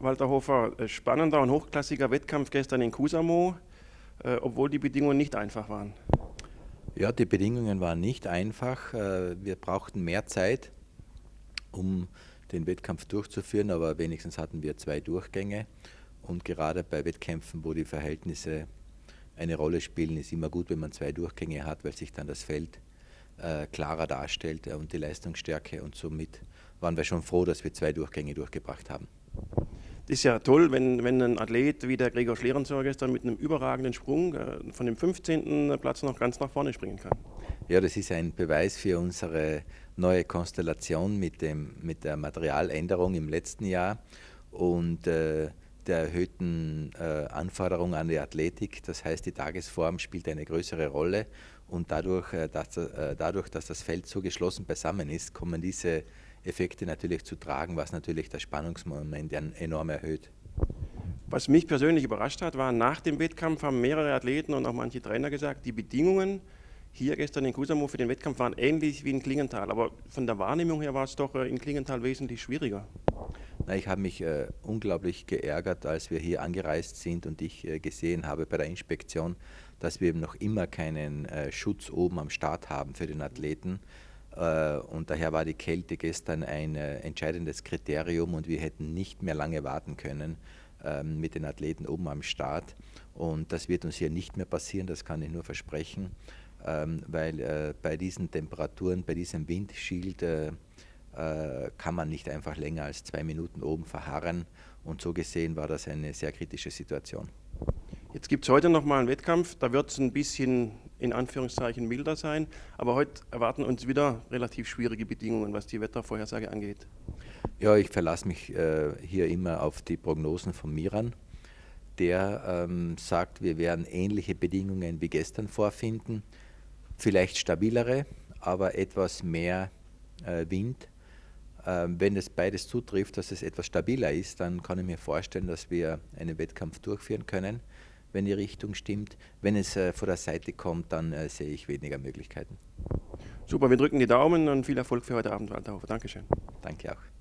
Walter Hofer, spannender und hochklassiger Wettkampf gestern in Kusamo, obwohl die Bedingungen nicht einfach waren. Ja, die Bedingungen waren nicht einfach. Wir brauchten mehr Zeit, um den Wettkampf durchzuführen, aber wenigstens hatten wir zwei Durchgänge. Und gerade bei Wettkämpfen, wo die Verhältnisse eine Rolle spielen, ist immer gut, wenn man zwei Durchgänge hat, weil sich dann das Feld klarer darstellt und die Leistungsstärke. Und somit waren wir schon froh, dass wir zwei Durchgänge durchgebracht haben. Das ist ja toll, wenn ein Athlet wie der Gregor Schlierenzauer gestern mit einem überragenden Sprung von dem 15. Platz noch ganz nach vorne springen kann. Ja, das ist ein Beweis für unsere neue Konstellation mit der Materialänderung im letzten Jahr und der erhöhten Anforderung an die Athletik. Das heißt, die Tagesform spielt eine größere Rolle und dadurch, dass das Feld so geschlossen beisammen ist, kommen diese Effekte natürlich zu tragen, was natürlich das Spannungsmoment enorm erhöht. Was mich persönlich überrascht hat, war, nach dem Wettkampf haben mehrere Athleten und auch manche Trainer gesagt, die Bedingungen hier gestern in Kusamo für den Wettkampf waren ähnlich wie in Klingenthal. Aber von der Wahrnehmung her war es doch in Klingenthal wesentlich schwieriger. Na, ich habe mich unglaublich geärgert, als wir hier angereist sind und ich gesehen habe bei der Inspektion, dass wir eben noch immer keinen Schutz oben am Start haben für den Athleten. Und daher war die Kälte gestern ein entscheidendes Kriterium und wir hätten nicht mehr lange warten können mit den Athleten oben am Start. Und das wird uns hier nicht mehr passieren, das kann ich nur versprechen, weil bei diesen Temperaturen, bei diesem Windschild kann man nicht einfach länger als 2 Minuten oben verharren. Und so gesehen war das eine sehr kritische Situation. Jetzt gibt es heute nochmal einen Wettkampf, da wird es ein bisschen in Anführungszeichen milder sein, aber heute erwarten uns wieder relativ schwierige Bedingungen, was die Wettervorhersage angeht. Ja, ich verlasse mich hier immer auf die Prognosen von Miran. Der sagt, wir werden ähnliche Bedingungen wie gestern vorfinden, vielleicht stabilere, aber etwas mehr Wind. Wenn es beides zutrifft, dass es etwas stabiler ist, dann kann ich mir vorstellen, dass wir einen Wettkampf durchführen können, wenn die Richtung stimmt. Wenn es von der Seite kommt, dann sehe ich weniger Möglichkeiten. Super, wir drücken die Daumen und viel Erfolg für heute Abend, Walter Hofer. Dankeschön. Danke auch.